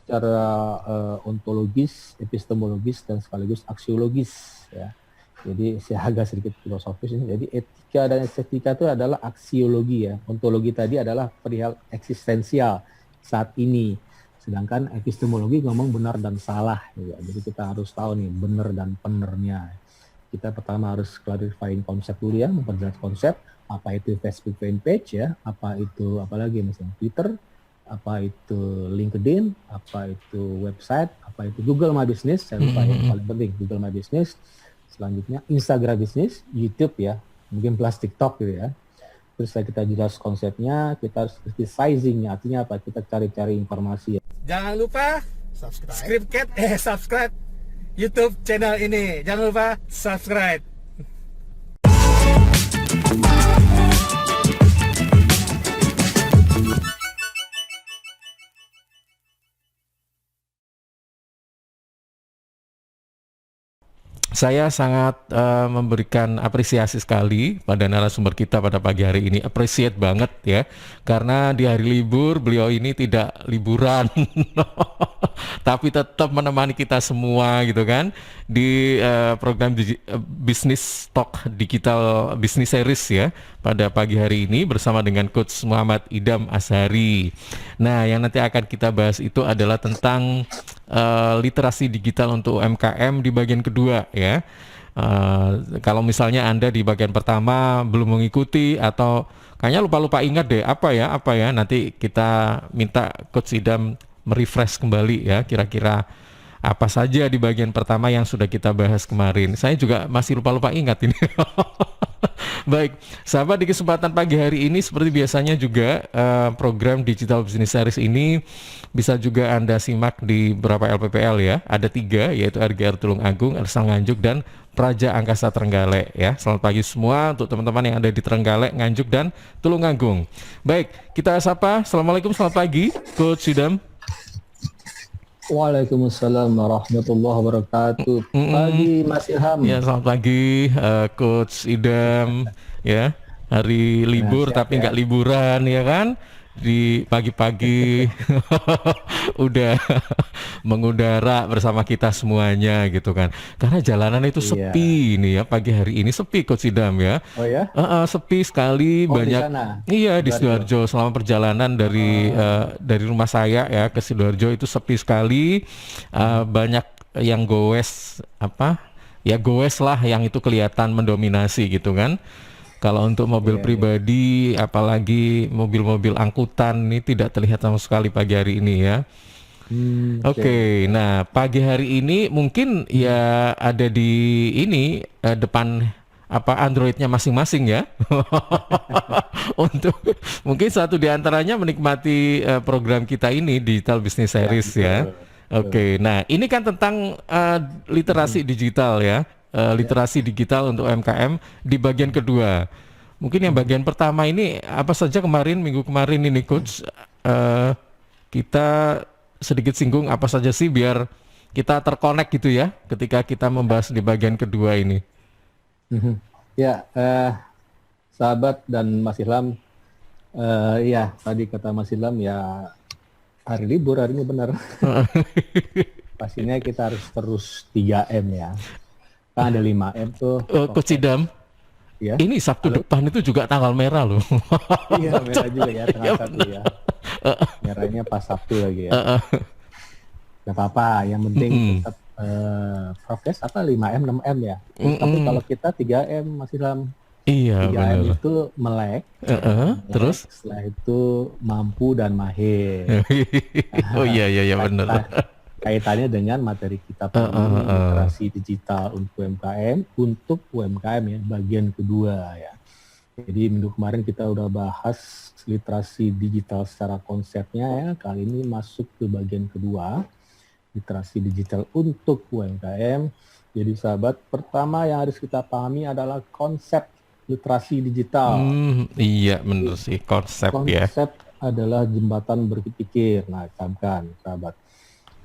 secara ontologis, epistemologis, dan sekaligus aksiologis ya. Jadi saya agak sedikit filosofis ini. Jadi etika dan estetika itu adalah aksiologi ya. Ontologi tadi adalah perihal eksistensial saat ini. Sedangkan epistemologi ngomong benar dan salah. Ya. Jadi kita harus tahu nih benar dan benernya. Kita pertama harus clarifying konsep dulu ya, memperjelas konsep. Apa itu Facebook fanpage ya, apa itu apalagi misalnya Twitter, apa itu LinkedIn, apa itu website, apa itu Google My Business, saya lupa yang paling penting Google My Business. Selanjutnya Instagram Business, YouTube ya, mungkin plus TikTok gitu ya. Terus kita jelas konsepnya, kita harus sizingnya, artinya apa? Kita cari-cari informasi ya. Jangan lupa subscribe YouTube channel ini. Jangan lupa subscribe. Saya sangat memberikan apresiasi sekali pada narasumber kita pada pagi hari ini. Appreciate banget ya, karena di hari libur beliau ini tidak liburan, tapi tetap menemani kita semua gitu kan di program Business Talk Digital Business Series ya pada pagi hari ini bersama dengan Coach Muhammad Idham Azhari. Nah, yang nanti akan kita bahas itu adalah tentang literasi digital untuk UMKM di bagian kedua ya. Kalau misalnya Anda di bagian pertama belum mengikuti atau kayaknya lupa-lupa ingat deh apa ya nanti kita minta Coach Idham merefresh kembali ya kira-kira apa saja di bagian pertama yang sudah kita bahas kemarin. Saya juga masih lupa-lupa ingat ini. Baik, sahabat, di kesempatan pagi hari ini seperti biasanya juga program Digital Business Series ini bisa juga Anda simak di beberapa LPPL ya. Ada 3 yaitu RGR Tulung Agung, Ersal Nganjuk, dan Praja Angkasa Trenggalek ya. Selamat pagi semua untuk teman-teman yang ada di Trenggalek, Nganjuk, dan Tulung Agung. Baik, kita sapa. Assalamualaikum, selamat pagi Coach Idham. Waalaikumsalam warahmatullahi wabarakatuh. Pagi Mas Ilham. Ya, selamat pagi Coach Idham ya. Hari libur tapi nggak liburan ya kan? Di pagi-pagi udah mengudara bersama kita semuanya gitu kan. Karena jalanan itu sepi ini ya, pagi hari ini sepi Coach Idham ya. Oh ya? Sepi sekali, banyak. Di sana? Iya, di Sidoarjo. Selama perjalanan dari rumah saya ya ke Sidoarjo itu sepi sekali. Banyak yang goes ya goes lah yang itu kelihatan mendominasi gitu kan. Kalau untuk mobil pribadi, apalagi mobil-mobil angkutan ini tidak terlihat sama sekali pagi hari ini ya. Oke, nah pagi hari ini mungkin ya ada di ini depan Androidnya masing-masing ya. Untuk mungkin satu di antaranya menikmati program kita ini Digital Business Series ya. Oke, nah ini kan tentang literasi digital ya. Literasi digital untuk UMKM di bagian kedua. Mungkin yang bagian pertama ini apa saja minggu kemarin ini Coach, kita sedikit singgung apa saja sih biar kita terkonek gitu ya ketika kita membahas di bagian kedua ini. Ya, sahabat dan Mas Ilham, ya tadi kata Mas Ilham ya hari libur, hari ini benar. Pastinya kita harus terus 3M ya. Kan ada 5M tuh. Coach Idham, ya? Ini Sabtu depan itu juga tanggal merah loh. Iya, merah juga ya, tanggal 1 ya. Merahnya pas Sabtu lagi ya. Gak apa-apa, yang penting tetap prokes 5M, 6M ya. Tapi kalau kita 3M Mas Ilham. Iya, 3M benar. itu melek, terus setelah itu mampu dan mahir. Oh iya benar. Kaitannya dengan materi kita literasi digital untuk UMKM ya, bagian kedua ya. Jadi minggu kemarin kita udah bahas literasi digital secara konsepnya ya. Kali ini masuk ke bagian kedua, literasi digital untuk UMKM. Jadi sahabat, pertama yang harus kita pahami adalah konsep literasi digital. Iya benar sih, konsep ya. Konsep adalah jembatan berpikir. Nah, camkan sahabat.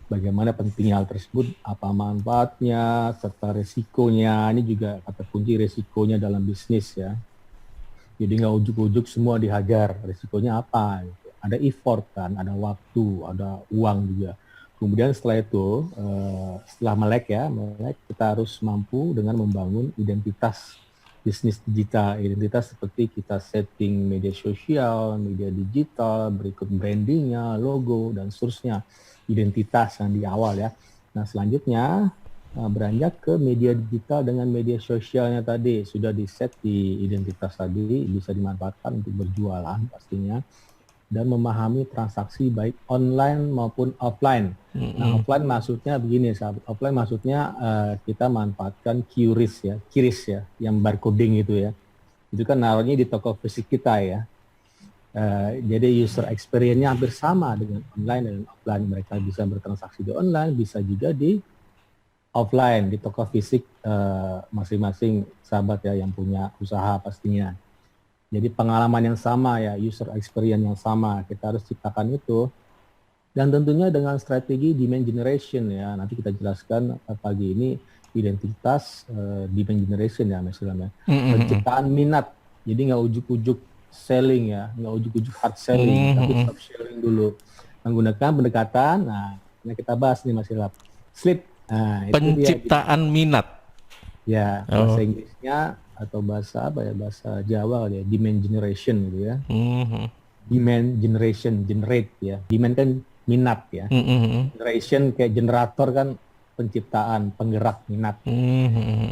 Bagaimana pentingnya hal tersebut, apa manfaatnya, serta resikonya. Ini juga kata kunci resikonya dalam bisnis ya. Jadi nggak ujuk-ujuk semua dihajar. Resikonya apa? Ada effort kan, ada waktu, ada uang juga. Kemudian setelah itu, setelah melek kita harus mampu dengan membangun identitas bisnis digital. Identitas seperti kita setting media sosial, media digital, berikut brandingnya, logo, dan seterusnya. Identitas yang di awal ya. Nah selanjutnya beranjak ke media digital dengan media sosialnya tadi. Sudah di set di identitas tadi, bisa dimanfaatkan untuk berjualan pastinya. Dan memahami transaksi baik online maupun offline. Nah, offline maksudnya begini, sahabat. Offline maksudnya kita manfaatkan QRIS ya, yang barcoding itu ya. Itu kan naruhnya di toko fisik kita ya. Jadi user experience-nya hampir sama dengan online dan offline. Mereka bisa bertransaksi di online, bisa juga di offline, di toko fisik masing-masing sahabat ya yang punya usaha pastinya. Jadi pengalaman yang sama ya, user experience yang sama, kita harus ciptakan itu. Dan tentunya dengan strategi demand generation ya, nanti kita jelaskan pagi ini identitas demand generation ya misalnya. Penciptaan minat, jadi nggak ujuk-ujuk selling ya, nggak ujuk-ujuk hard selling, tapi soft selling dulu. Menggunakan pendekatan, nah ini kita bahas nih Mas Ilham. Sleep, nah itu Penciptaan minat. Ya, bahasa Inggrisnya atau bahasa apa ya, bahasa Jawa kali ya, demand generation gitu ya. Demand generation, generate ya. Demand kan minat ya. Generation kayak generator kan penciptaan, penggerak minat.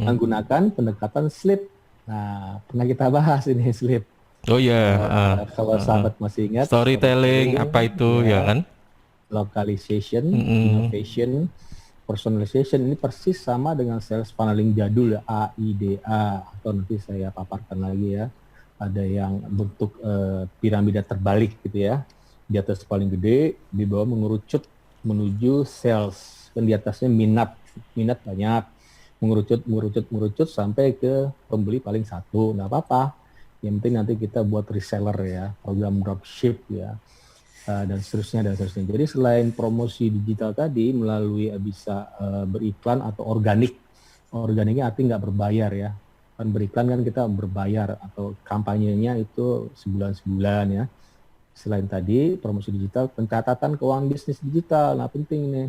Menggunakan pendekatan sleep. Nah, pernah kita bahas ini sleep. Oh ya, Kalau sahabat masih ingat. storytelling apa itu ya kan? Localization, innovation, personalization ini persis sama dengan sales funneling jadul ya, AIDA, atau nanti saya paparkan lagi ya. Ada yang bentuk piramida terbalik gitu ya. Di atas paling gede, di bawah mengerucut menuju sales. Dan di atasnya minat banyak. Mengerucut sampai ke pembeli paling satu. Nggak apa-apa. Yang penting nanti kita buat reseller ya, program dropship ya. Dan seterusnya. Jadi selain promosi digital tadi melalui bisa beriklan atau organiknya artinya nggak berbayar ya. Kan beriklan kan kita berbayar atau kampanyenya itu sebulan ya. Selain tadi promosi digital, pencatatan keuangan bisnis digital, nah penting nih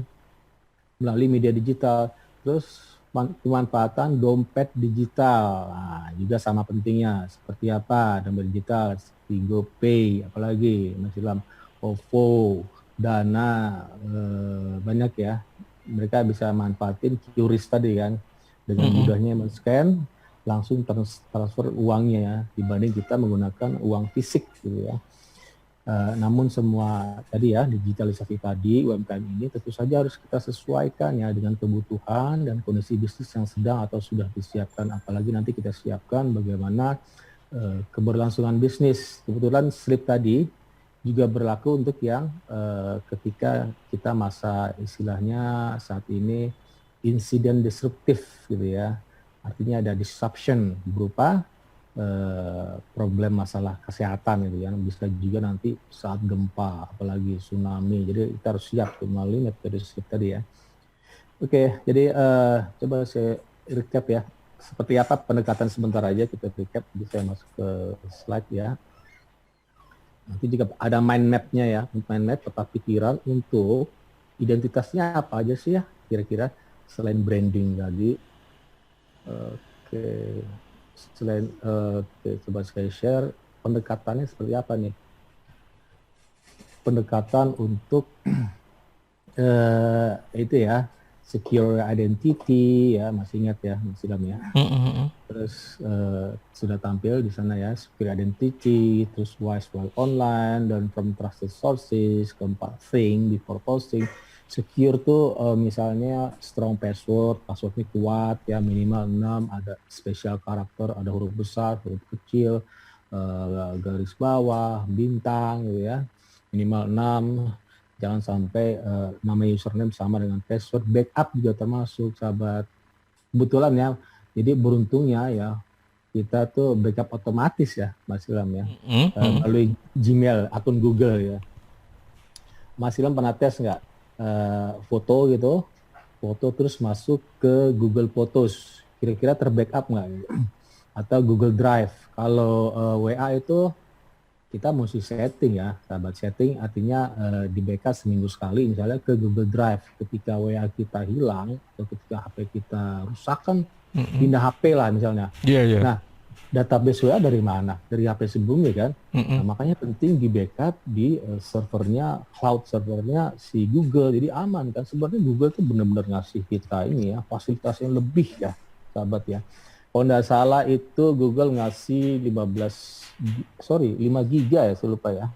melalui media digital. Terus pemanfaatan dompet digital, nah, juga sama pentingnya. Seperti apa dompet digital? Seperti GoPay, apalagi Mas Ilham, OVO, Dana, banyak ya. Mereka bisa manfaatin QRIS tadi kan, dengan mudahnya men-scan, langsung transfer uangnya ya, dibanding kita menggunakan uang fisik gitu ya. Namun semua tadi ya, digitalisasi tadi, UMKM ini tentu saja harus kita sesuaikan ya dengan kebutuhan dan kondisi bisnis yang sedang atau sudah disiapkan. Apalagi nanti kita siapkan bagaimana keberlangsungan bisnis. Kebetulan slip tadi juga berlaku untuk yang ketika kita masa istilahnya saat ini insiden disruptif gitu ya. Artinya ada disruption berupa problem masalah kesehatan gitu ya. Bisa juga nanti saat gempa, apalagi tsunami. Jadi kita harus siap melalui metode slip tadi ya. Oke, jadi coba saya recap ya. Seperti apa pendekatan sebentar aja kita recap. Jadi saya masuk ke slide ya. Nanti juga ada mind map-nya ya, mind map peta pikiran untuk identitasnya apa aja sih ya kira-kira selain branding tadi. Oke, selain coba saya share pendekatannya seperti apa nih? Pendekatan untuk itu ya, secure identity ya, masih ingat ya, masih Ilham ya. Terus sudah tampil di sana ya, secure identity, terus wise while online, dan from trusted sources, keempat think before posting. Secure tuh misalnya strong passwordnya kuat ya, minimal 6, ada special karakter, ada huruf besar, huruf kecil, garis bawah, bintang gitu ya, minimal 6. Jangan sampai nama username sama dengan password. Backup juga termasuk sahabat. Kebetulan ya, jadi beruntungnya ya kita tuh backup otomatis ya Mas Ilham ya, melalui Gmail, akun Google ya. Mas Ilham pernah tes nggak foto gitu, foto terus masuk ke Google Photos, kira-kira terbackup nggak? Atau Google Drive. Kalau WA itu kita mesti setting ya, sahabat. Setting artinya di backup seminggu sekali, misalnya ke Google Drive. Ketika WA kita hilang atau ketika HP kita rusak kan pindah HP lah misalnya. Iya, iya. Nah, database WA dari mana? Dari HP sebelumnya kan. Nah, makanya penting di backup di servernya, cloud servernya si Google. Jadi aman kan. Sebenarnya Google tuh benar-benar ngasih kita ini ya, fasilitas yang lebih ya, sahabat ya. Kalau nggak salah itu Google ngasih 5 giga ya, saya lupa ya.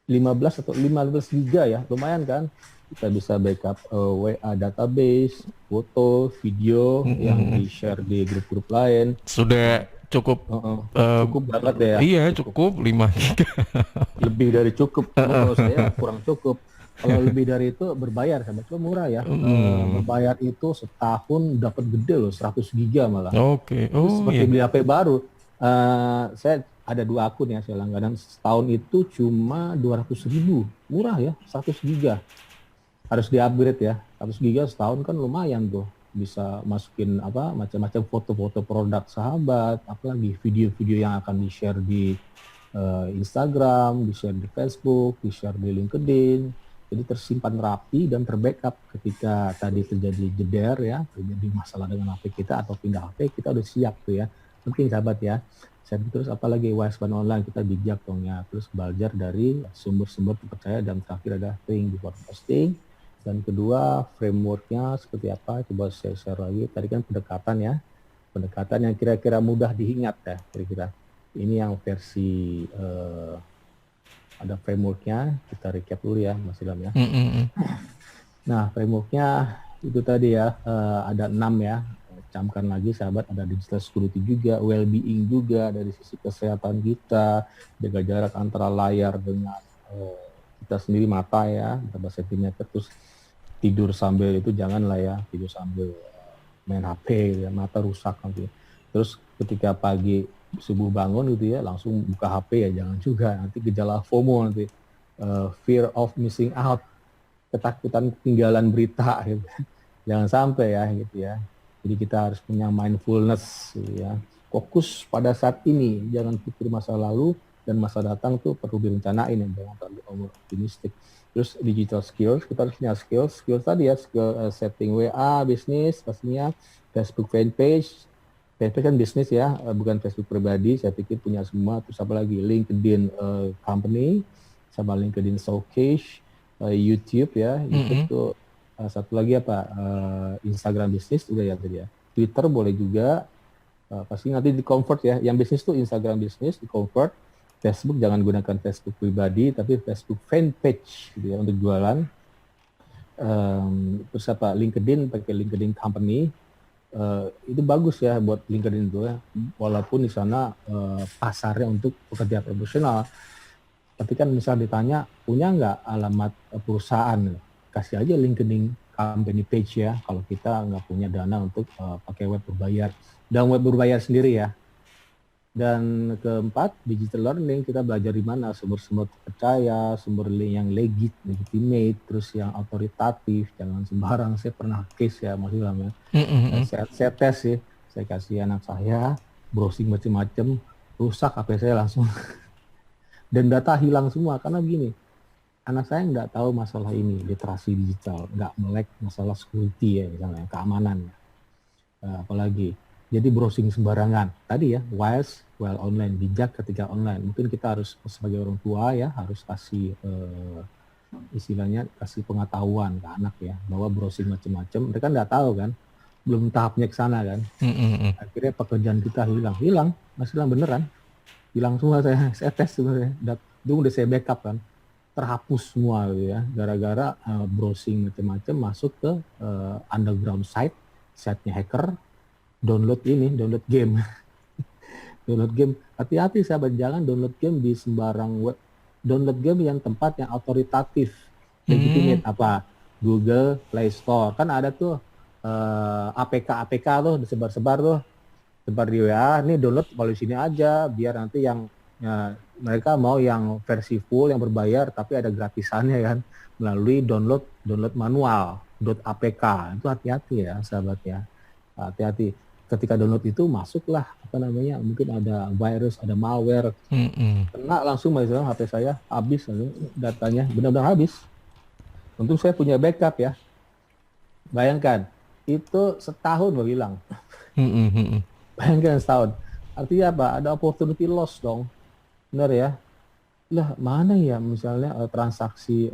15 atau 15 giga ya, lumayan kan. Kita bisa backup WA database, foto, video yang di-share di grup-grup lain. Sudah cukup Cukup banget ya. iya, cukup 5 giga. Lebih dari cukup. Menurut saya kurang cukup. Kalau lebih dari itu berbayar, sama cuma murah ya. Berbayar itu setahun dapat gede loh, 100 giga malah. Oke. Itu Oh, seperti iya. beli HP baru. Saya ada 2 akun ya, saya langganan setahun itu cuma 200.000. Murah ya, 100 giga. Harus di-upgrade ya. 100 giga setahun kan lumayan tuh. Bisa masukin apa macam-macam foto-foto produk sahabat, apalagi video-video yang akan di-share di Instagram, di-share di Facebook, di-share di LinkedIn. Jadi tersimpan rapi dan terbackup ketika tadi terjadi jeder ya, terjadi masalah dengan HP kita atau pindah HP, kita udah siap tuh ya. Penting sahabat ya. Terus apalagi Wiseband online, kita bijak dong ya. Terus belajar dari sumber-sumber terpercaya, dan terakhir ada think before posting. Dan kedua, frameworknya seperti apa, coba saya share lagi. Tadi kan pendekatan ya, pendekatan yang kira-kira mudah diingat ya, kira-kira. Ini yang versi ada frameworknya, kita recap dulu ya Mas Ilham ya. Nah, frameworknya itu tadi ya, ada 6 ya. Camkan lagi sahabat, ada digital security juga, well-being juga dari sisi kesehatan kita, jaga jarak antara layar dengan kita sendiri, mata ya, berapa sentimeter. Terus tidur sambil itu janganlah ya, tidur sambil main HP ya, mata rusak nanti. Terus ketika pagi subuh bangun gitu ya, langsung buka HP ya jangan juga, nanti gejala FOMO nanti, fear of missing out, ketakutan ketinggalan berita gitu. Jangan sampai ya gitu ya. Jadi kita harus punya mindfulness ya, fokus pada saat ini, jangan pikir masa lalu dan masa datang tuh perlu direncanain ya, jangan terlalu optimistik. Terus digital skills, kita harus punya skills tadi ya, skill setting WA bisnis pastinya, Facebook fanpage kan bisnis ya, bukan Facebook pribadi, saya pikir punya semua. Terus apa lagi, LinkedIn company, sama LinkedIn showcase, YouTube ya, YouTube tuh. Satu lagi apa, Instagram bisnis udah ya tadi ya, Twitter boleh juga, pasti nanti di convert ya, yang bisnis tuh Instagram bisnis di convert. Facebook jangan gunakan Facebook pribadi tapi Facebook fanpage gitu ya untuk jualan. Terus apa, LinkedIn pakai LinkedIn company, itu bagus ya buat LinkedIn itu ya, walaupun di sana pasarnya untuk pekerja profesional, tapi kan misal ditanya punya nggak alamat perusahaan, kasih aja LinkedIn company page ya, kalau kita nggak punya dana untuk pakai web berbayar, dan web berbayar sendiri ya. Dan keempat, digital learning, kita belajar di mana, sumber-sumber terpercaya, sumber yang legitimate, terus yang autoritatif, jangan sembarang. Saya pernah case ya Mas Ilham ya, saya tes sih, saya kasih anak saya browsing macam-macam, rusak HP saya langsung dan data hilang semua. Karena begini, anak saya nggak tahu masalah ini, literasi digital, nggak melek masalah security ya, misalnya keamanan. Apalagi, jadi browsing sembarangan. Tadi ya, wise well online, bijak ketika online. Mungkin kita harus sebagai orang tua ya, harus kasih istilahnya kasih pengetahuan ke anak ya, bahwa browsing macam-macam, mereka nggak tahu kan, belum tahapnya ke sana kan. Akhirnya pekerjaan kita hilang, Mas Ilham, beneran. Hilang semua, saya tes sebenarnya. Itu udah saya backup kan, terhapus semua gitu ya, gara-gara browsing macam-macam masuk ke underground site-nya hacker, download game. Download game, hati-hati sahabat, jangan download game di sembarang web. Download game yang tempat yang autoritatif, legitimate, apa, Google Play Store. Kan ada tuh APK tuh disebar-sebar tuh, sebar di WA, ini download kalau di sini aja, biar nanti yang mereka mau yang versi full yang berbayar tapi ada gratisannya kan, melalui download manual .apk. Itu hati-hati ya sahabat ya, hati-hati. ketika download itu masuklah apa namanya, mungkin ada virus, ada malware, kena langsung misalnya HP saya habis, datanya benar-benar habis. Untung saya punya backup ya. Bayangkan, itu setahun baru hilang. Bayangkan setahun. Artinya apa? Ada opportunity loss dong. Benar ya? Lah mana ya misalnya transaksi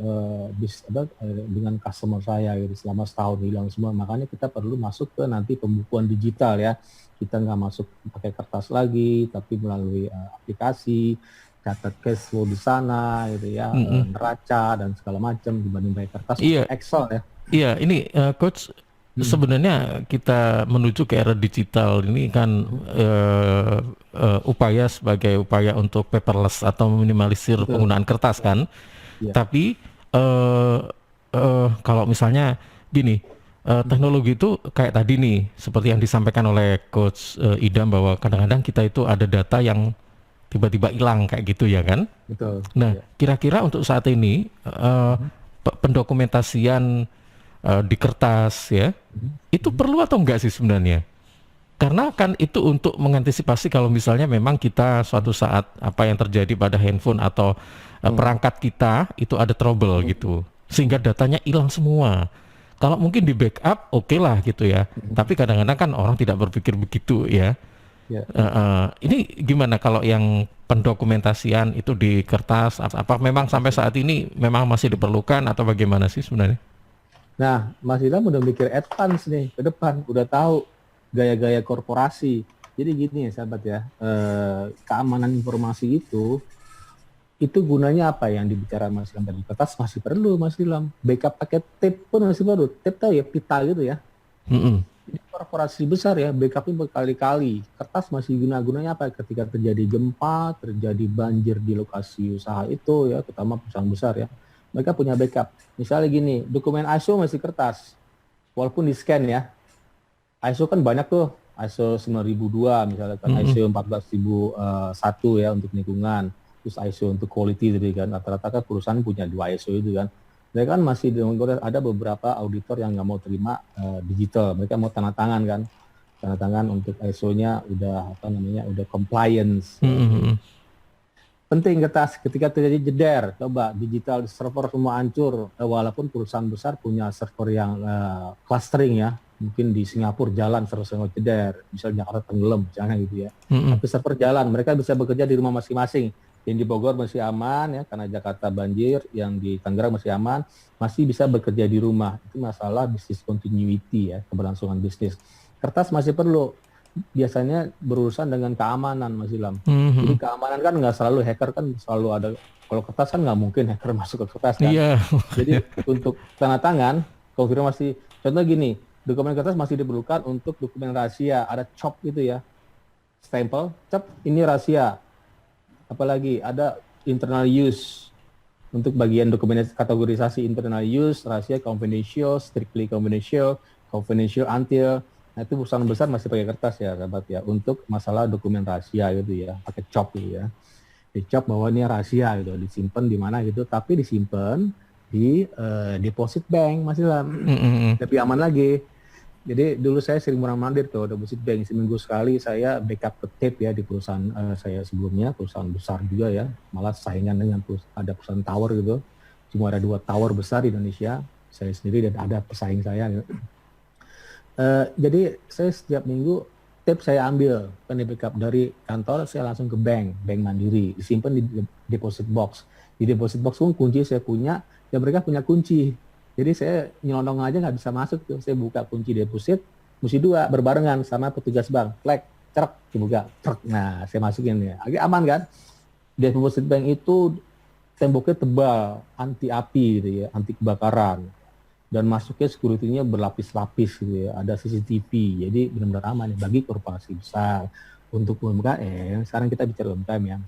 dengan customer saya gitu selama setahun hilang semua. Makanya kita perlu masuk ke nanti pembukuan digital ya. Kita nggak masuk pakai kertas lagi, tapi melalui aplikasi, catat cash flow di sana gitu ya, neraca dan segala macam dibanding pakai kertas. Iya. Excel ya. Iya, ini Coach, sebenarnya kita menuju ke era digital ini kan upaya sebagai upaya untuk paperless atau meminimalisir penggunaan kertas kan. Iya. Tapi kalau misalnya gini, teknologi itu kayak tadi nih, seperti yang disampaikan oleh Coach Idam bahwa kadang-kadang kita itu ada data yang tiba-tiba hilang kayak gitu ya kan. Betul. Nah, Iya. kira-kira untuk saat ini pendokumentasian di kertas ya, itu perlu atau enggak sih sebenarnya? Karena kan itu untuk mengantisipasi kalau misalnya memang kita suatu saat apa yang terjadi pada handphone atau perangkat kita itu ada trouble gitu, sehingga datanya hilang semua. Kalau mungkin di backup oke lah gitu ya, tapi kadang-kadang kan orang tidak berpikir begitu ya. Ya. Ini gimana kalau yang pendokumentasian itu di kertas, apa memang sampai saat ini memang masih diperlukan atau bagaimana sih sebenarnya? Nah, Mas Ilham udah mikir advance nih ke depan, udah tahu gaya-gaya korporasi. Jadi gini ya sahabat ya, keamanan informasi itu gunanya apa yang dibicarakan Mas Ilham tadi? Kertas masih perlu Mas Ilham, backup pakai tape pun masih perlu. Tape tahu ya, pita gitu ya. Ini korporasi besar ya, backupnya berkali-kali. Kertas masih gunanya apa? Ketika terjadi gempa, terjadi banjir di lokasi usaha itu ya, terutama perusahaan besar ya. Mereka punya backup. Misalnya gini, dokumen ISO masih kertas, walaupun di scan ya. ISO kan banyak tuh, ISO 9002 misalnya kan, ISO 14001 ya untuk lingkungan, terus ISO untuk quality tadi kan. Rata-rata kan perusahaan punya 2 ISO itu kan. Mereka kan masih ada beberapa auditor yang nggak mau terima digital, mereka mau tanda tangan kan, tanda tangan untuk ISO-nya udah udah compliance. Penting kertas ketika terjadi jeder, coba digital server semua hancur, walaupun perusahaan besar punya server yang clustering ya, mungkin di Singapura jalan server jeder, misalnya Jakarta tenggelam misalnya gitu ya, tapi server jalan, mereka bisa bekerja di rumah masing-masing. Yang di Bogor masih aman ya karena Jakarta banjir, yang di Tangerang masih aman, masih bisa bekerja di rumah. Itu masalah business continuity ya, keberlangsungan bisnis. Kertas masih perlu, biasanya berurusan dengan keamanan Mas Ilham. Jadi keamanan kan nggak selalu, hacker kan selalu ada. Kalau kertas kan nggak mungkin hacker masuk ke kertas kan. Jadi untuk tanda tangan, konfirmasi, contoh gini, dokumen kertas masih diperlukan untuk dokumen rahasia, ada COP gitu ya, stempel, COP ini rahasia. Apalagi ada internal use, untuk bagian dokumen kategorisasi internal use, rahasia confidential, strictly confidential, confidential until. Nah itu perusahaan besar masih pakai kertas ya sahabat ya, untuk masalah dokumen rahasia gitu ya, pakai COP gitu ya. Di COP bahwa ini rahasia gitu, disimpan di mana gitu, tapi disimpan di deposit bank masih lebih aman lagi. Jadi dulu saya sering mandir tuh deposit bank, seminggu sekali saya backup ke tape ya di perusahaan saya sebelumnya, perusahaan besar juga ya, malah saingan dengan ada perusahaan tower gitu, cuma ada 2 tower besar di Indonesia, saya sendiri dan ada pesaing saya gitu. Jadi saya setiap minggu tape saya ambil kan di backup dari kantor, saya langsung ke bank mandiri, disimpan di deposit box. Di deposit box pun kunci saya punya, dan mereka punya kunci. Jadi saya nyelonong aja nggak bisa masuk tuh, saya buka kunci deposit, mesti 2 berbarengan sama petugas bank, klek, cerek, dibuka, cerek. Nah saya masukin ya, agak aman kan. Deposit bank itu temboknya tebal, anti api gitu ya, anti kebakaran. Dan masuknya security-nya berlapis-lapis gitu ya, ada CCTV, jadi benar-benar aman ya bagi korporasi besar. Untuk UMKM, sekarang kita bicara UMKM ya,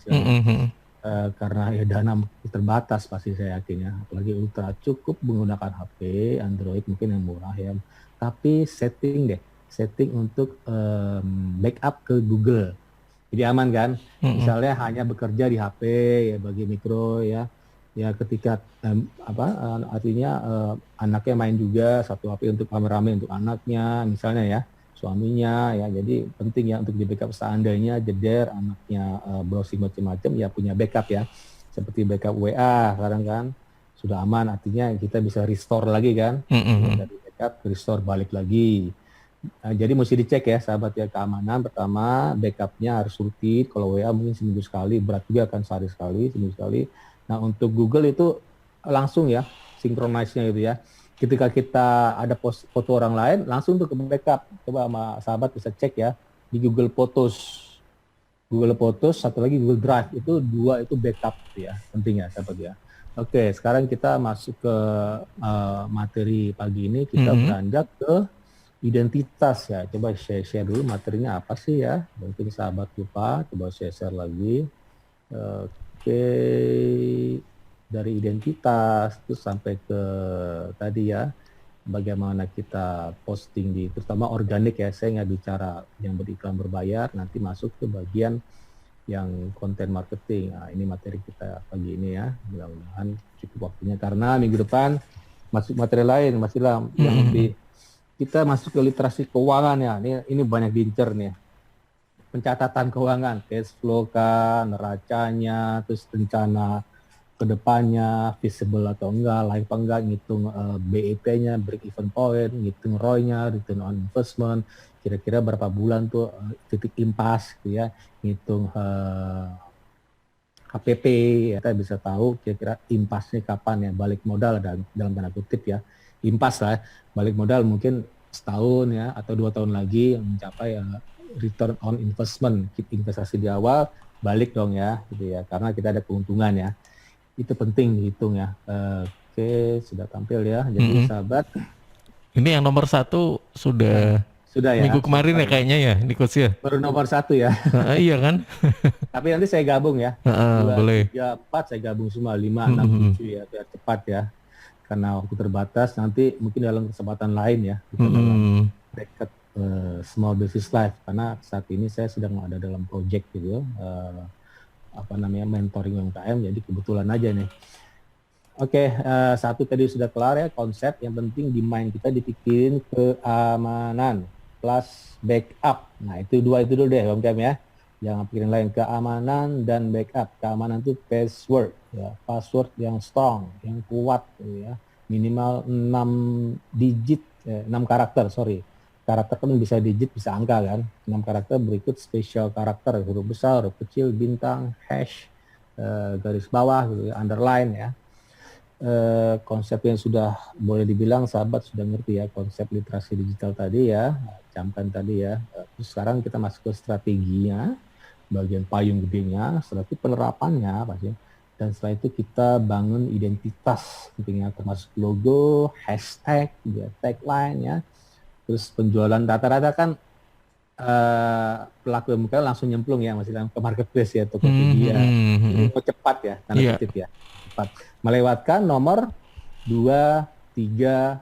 karena ya dana terbatas pasti saya yakin ya, apalagi ultra, cukup menggunakan HP, Android mungkin yang murah ya, tapi setting untuk backup ke Google, jadi aman kan, misalnya hanya bekerja di HP ya bagi mikro ya, ketika artinya anaknya main juga, satu HP untuk rame-rame untuk anaknya misalnya ya, suaminya ya. Jadi penting ya untuk di backup seandainya jeder anaknya browsing macam-macam ya punya backup ya. Seperti backup WA sekarang kan sudah aman, artinya kita bisa restore lagi kan. Dari backup restore balik lagi. Jadi mesti dicek ya sahabat ya, keamanan pertama backupnya harus rutin. Kalau WA mungkin seminggu sekali, berat juga akan sehari sekali, seminggu sekali. Nah untuk Google itu langsung ya sinkronize-nya gitu ya. Ketika kita ada foto orang lain langsung tuh ke backup. Coba sama sahabat bisa cek ya di Google Photos. Google Photos, satu lagi Google Drive, itu dua itu backup ya, penting ya sahabat ya. Oke, sekarang kita masuk ke materi pagi ini, kita beranjak ke identitas ya. Coba share dulu materinya apa sih ya. Mungkin sahabat lupa, coba share lagi. Oke, dari identitas terus sampai ke tadi ya, bagaimana kita posting di terutama organik ya. Saya nggak bicara yang beriklan berbayar, nanti masuk ke bagian yang konten marketing. Nah, ini materi kita pagi ini ya. Mudah-mudahan cukup waktunya karena minggu depan masuk materi lain, masih lah yang lebih. Kita masuk ke literasi keuangan ya. Ini banyak diincer nih. Pencatatan keuangan, cash flow kan, neracanya, terus rencana ke depannya, feasible atau enggak, layak apa enggak, ngitung BEP-nya, break even point, ngitung ROI-nya, return on investment, kira-kira berapa bulan tuh titik impas gitu ya, ngitung KPP ya, kita bisa tahu kira-kira impasnya kapan ya, balik modal dalam tanda kutip ya. Impas lah, balik modal mungkin setahun ya atau 2 tahun lagi yang mencapai return on investment, investasi di awal balik dong ya gitu ya, karena kita ada keuntungan ya, itu penting dihitung ya. Oke, sudah tampil ya, jadi sahabat ini yang nomor 1 sudah ya minggu kemarin ya kayaknya ya ini coach ya, baru nomor 1 ya. Iya kan. Tapi nanti saya gabung ya, 2, boleh 3, 4 saya gabung semua, 5, 6, 7 ya biar cepat ya. Karena waktu terbatas, nanti mungkin dalam kesempatan lain ya, kita dalam dekat Small Business Life, karena saat ini saya sedang ada dalam project gitu, mentoring UMKM, jadi kebetulan aja nih. Oke, 1 tadi sudah kelar ya, konsep yang penting di mind kita dipikirin keamanan plus backup. Nah itu 2 itu dulu deh UMKM ya. Jangan pikirin lain, keamanan dan backup. Keamanan itu password ya, password yang strong, yang kuat gitu ya. Minimal 6 digit, 6 karakter, sorry. Karakter kan bisa digit, bisa angka kan. 6 karakter berikut special karakter, huruf besar, huruf kecil, bintang, hash, garis bawah gitu ya, underline ya. Konsep yang sudah boleh dibilang sahabat sudah ngerti ya, konsep literasi digital tadi ya, camkan tadi ya. Terus sekarang kita masuk ke strateginya, bagian payung gedenya, setelah itu penerapannya pasti. Dan setelah itu kita bangun identitas, pentingnya termasuk logo, hashtag, ya, tagline ya. Terus penjualan rata-rata kan pelaku UMKM langsung nyemplung ya, masih dalam ke marketplace ya, Tokopedia. Ini mau cepat ya, tanda kutip ya, cepat. Melewatkan nomor 2, 3,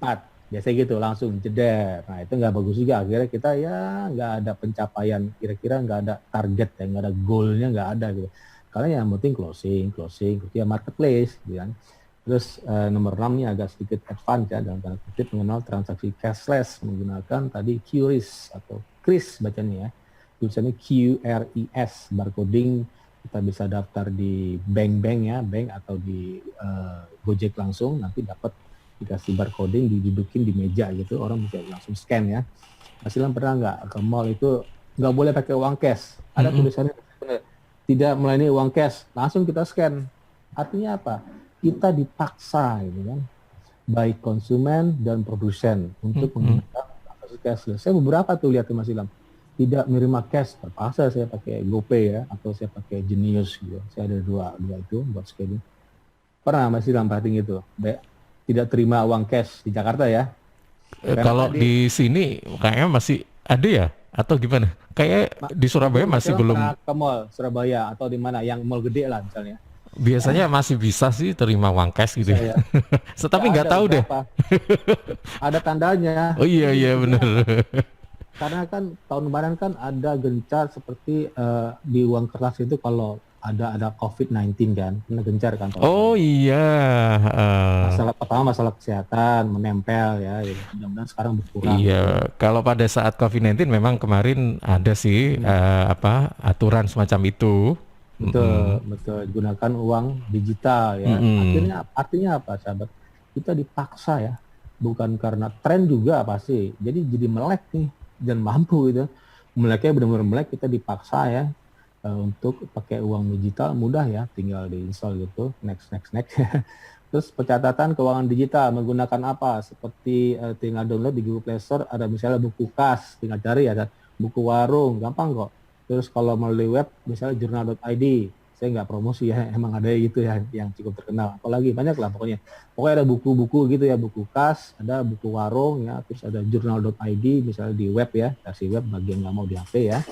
4. Biasanya gitu langsung jeder. Nah itu nggak bagus juga, akhirnya kita ya nggak ada pencapaian, kira-kira nggak ada target ya, nggak ada goalnya, nggak ada gitu. Karena yang penting closing ya, marketplace gitu kan. Terus nomor 6 ini agak sedikit advance ya, dalam tanda kutip mengenal transaksi cashless menggunakan tadi QRIS atau KRIS bacanya ya, tulisannya QRIS, barcoding. Kita bisa daftar di bank ya, bank atau di Gojek langsung, nanti dapat dikasih barcoding, didudukin di meja gitu, orang bisa langsung scan ya. Hasilan pernah nggak ke mall itu nggak boleh pakai uang cash, ada tulisannya tidak melayani uang cash, langsung kita scan. Artinya apa? Kita dipaksa gitu kan, baik konsumen dan produsen untuk menggunakan transaksi cashless. Saya beberapa tuh lihat Mas Ilham, tidak menerima cash, terpaksa saya pakai GoPay ya, atau saya pakai Genius gitu. Saya ada dua itu buat scanning. Pernah Mas Ilham perhatiin gitu, tidak terima uang cash di Jakarta ya. Kalau di sini kayaknya masih ada ya, atau gimana? Kayak di Surabaya masih belum. Ke mall Surabaya atau di mana yang mall gede lah misalnya. Biasanya masih bisa sih terima uang cash gitu. Ya. Tapi nggak tahu deh. Ada tandanya. Oh iya benar. Karena kan tahun kemarin kan ada gencar seperti di uang kertas itu, kalau ada COVID-19 kan, kena gencar kan kalau Oh tahu. iya, heeh. Masalah pertama masalah kesehatan menempel ya, gitu. Mudah-mudahan sekarang berkurang Iya, gitu ya. kalau pada saat COVID-19 memang kemarin ada sih Hmm. apa aturan semacam itu. Mm-mm. Betul, betul. Gunakan uang digital ya. Mm-mm. Akhirnya artinya apa, sahabat? Kita dipaksa ya, bukan karena tren juga pasti. Jadi melek nih dan mampu gitu. Meleknya benar-benar melek, kita dipaksa ya untuk pakai uang digital mudah ya, tinggal diinstal gitu, next next next. Terus pencatatan keuangan digital menggunakan apa? Seperti tinggal download di Google Play Store, ada misalnya buku kas, tinggal cari ya, buku warung, gampang kok. Terus kalau melalui web, misalnya jurnal.id, saya nggak promosi ya, emang ada gitu ya yang cukup terkenal. Apalagi banyak lah pokoknya. Pokoknya ada buku-buku gitu ya, buku kas, ada buku warung ya, terus ada jurnal.id misalnya di web ya, versi web bagi yang nggak mau di HP ya.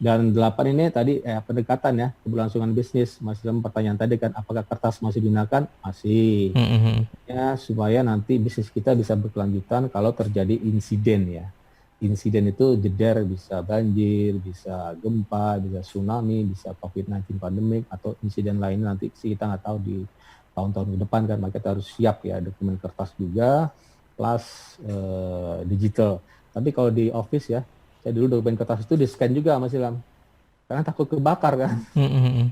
Dan 8 ini tadi pendekatan ya, keberlangsungan bisnis. Masih dalam pertanyaan tadi kan, apakah kertas masih digunakan? Masih. Mm-mm. Ya, supaya nanti bisnis kita bisa berkelanjutan kalau terjadi insiden ya. Insiden itu jeder, bisa banjir, bisa gempa, bisa tsunami, bisa COVID-19 pandemik, atau insiden lain nanti sih kita nggak tahu di tahun-tahun ke depan kan, maka kita harus siap ya, dokumen kertas juga, plus digital. Tapi kalau di office ya, saya dulu dokumen kertas itu di-scan juga Mas Ilham, karena takut kebakar kan. Mm-mm.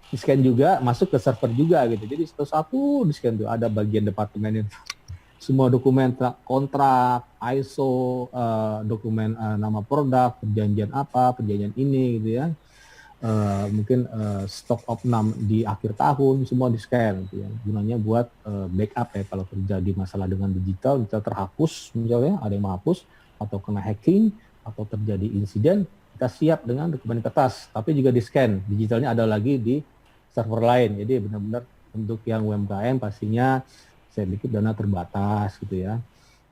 Di-scan juga, masuk ke server juga gitu. Jadi satu-satu di-scan tuh, ada bagian departemen semua dokumen kontrak, ISO, dokumen nama produk, perjanjian apa, perjanjian ini gitu ya. Mungkin stock of name di akhir tahun semua di-scan gitu ya. Gunanya buat backup ya, kalau terjadi masalah dengan digital, bisa terhapus misalnya, ada yang menghapus atau kena hacking atau terjadi insiden, kita siap dengan dokumen kertas, tapi juga di-scan. Digitalnya ada lagi di server lain. Jadi benar-benar untuk yang UMKM pastinya saya pikir dana terbatas gitu ya.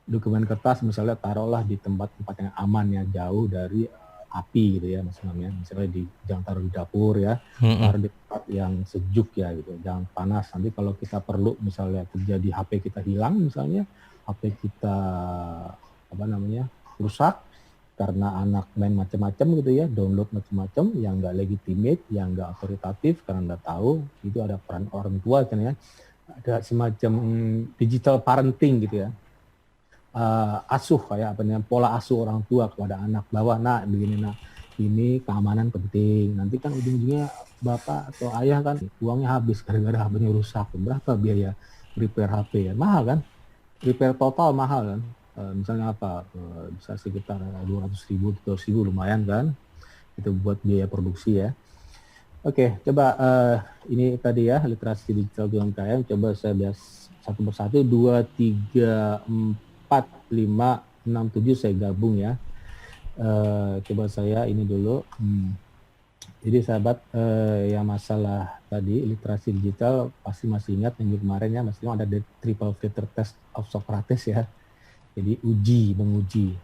Dokumen kertas misalnya taruhlah di tempat-tempat yang aman ya, jauh dari api gitu ya misalnya di, jangan taruh di dapur ya, Mm-mm. taruh di tempat yang sejuk ya gitu, jangan panas. Nanti kalau kita perlu misalnya terjadi HP kita hilang misalnya, HP kita rusak karena anak main macam-macam gitu ya, download macam-macam yang nggak legitimate, yang nggak autoritatif, karena nggak tahu itu ada peran orang tua kan ya, ada semacam digital parenting gitu ya, asuh kayak pola asuh orang tua kepada anak, bahwa nak begini nak, ini keamanan penting, nanti kan ujung-ujungnya bapak atau ayah kan uangnya habis gara-gara HP-nya rusak, berapa biaya repair HP ya, mahal kan, repair total mahal kan. Misalnya apa, bisa sekitar 200.000, 300.000, lumayan kan, itu buat biaya produksi ya. Oke, coba ini tadi ya, literasi digital UMKM, coba saya bahas satu persatu, 2, 3, 4, 5, 6, 7 saya gabung ya. Coba saya ini dulu. Jadi sahabat, yang masalah tadi literasi digital pasti masih ingat minggu kemarin ya, masih ada the triple filter test of Socrates ya. Jadi menguji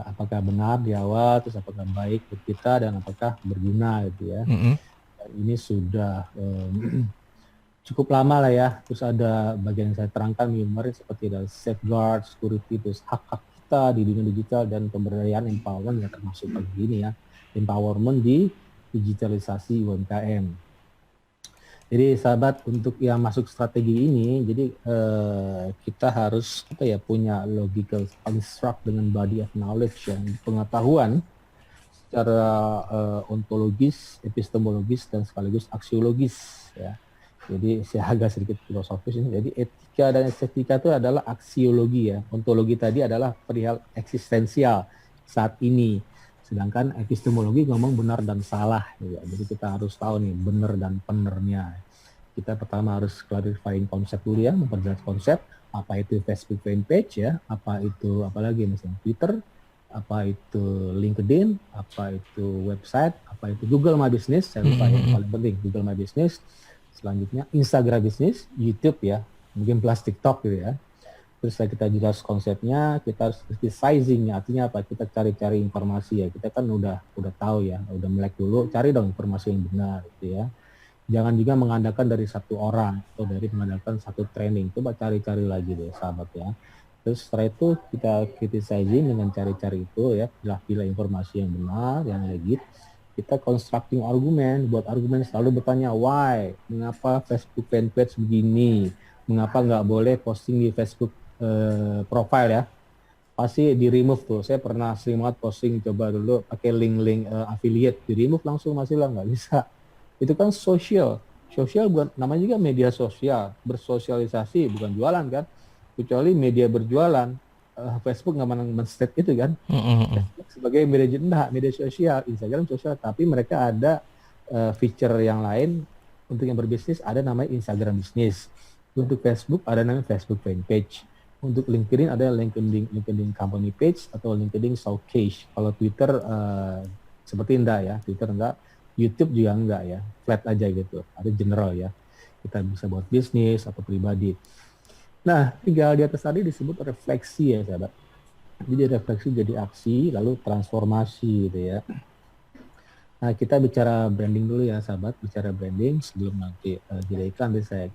apakah benar di awal, terus apakah baik buat kita, dan apakah berguna gitu ya. Mm-mm. Ini sudah cukup lama lah ya. Terus ada bagian yang saya terangkan minggu kemarin seperti ada safeguard, security, terus hak-hak kita di dunia digital, dan pemberdayaan empowerment yang termasuk pagi ini ya, empowerment di digitalisasi UMKM. Jadi sahabat, untuk yang masuk strategi ini, jadi kita harus punya logical construct dengan body of knowledge, yang pengetahuan secara ontologis, epistemologis, dan sekaligus aksiologis ya. Jadi saya agak sedikit filosofis ini. Jadi etika dan estetika itu adalah aksiologi ya. Ontologi tadi adalah perihal eksistensial saat ini. Sedangkan epistemologi ngomong benar dan salah. Ya. Jadi kita harus tahu nih benar dan benernya. Kita pertama harus clarifying konsep dulu ya, memperjelas konsep. Apa itu Facebook fanpage ya, apa itu apalagi misalnya Twitter, apa itu LinkedIn, apa itu website, apa itu Google My Business, saya lupa yang paling penting Google My Business. Selanjutnya Instagram Business, YouTube ya, mungkin plus TikTok gitu ya. Terus kita jelas konsepnya, kita harus sizing, artinya apa? Kita cari-cari informasi ya. Kita kan udah tahu ya, udah melek dulu, cari dong informasi yang benar gitu ya. Jangan juga mengandalkan dari satu orang atau dari mengandalkan satu training. Coba cari-cari lagi deh sahabat ya. Terus setelah itu kita criticizing dengan cari-cari itu ya, pilih informasi yang benar, yang legit. kita constructing argumen, buat argumen selalu bertanya why, mengapa Facebook fanpage begini, mengapa nggak boleh posting di Facebook profile ya, pasti di remove tuh. Saya pernah sering banget posting, coba dulu pakai link-link affiliate, di remove langsung, masih lah nggak bisa. Itu kan sosial bukan, namanya juga media sosial, bersosialisasi bukan jualan kan, kecuali media berjualan. Facebook nggak men-state itu kan. Facebook sebagai media sosial, Instagram sosial, tapi mereka ada feature yang lain. Untuk yang berbisnis ada namanya Instagram Business, untuk Facebook ada namanya Facebook Fanpage, untuk LinkedIn ada LinkedIn Company Page atau LinkedIn Showcase. Kalau Twitter seperti enggak ya, Twitter enggak, YouTube juga enggak ya, flat aja gitu, ada general ya, kita bisa buat bisnis atau pribadi. Nah, 3 di atas tadi disebut refleksi ya sahabat. Jadi refleksi jadi aksi, lalu transformasi gitu ya. Nah, kita bicara branding dulu ya sahabat, bicara branding sebelum nanti jadi iklan, nanti saya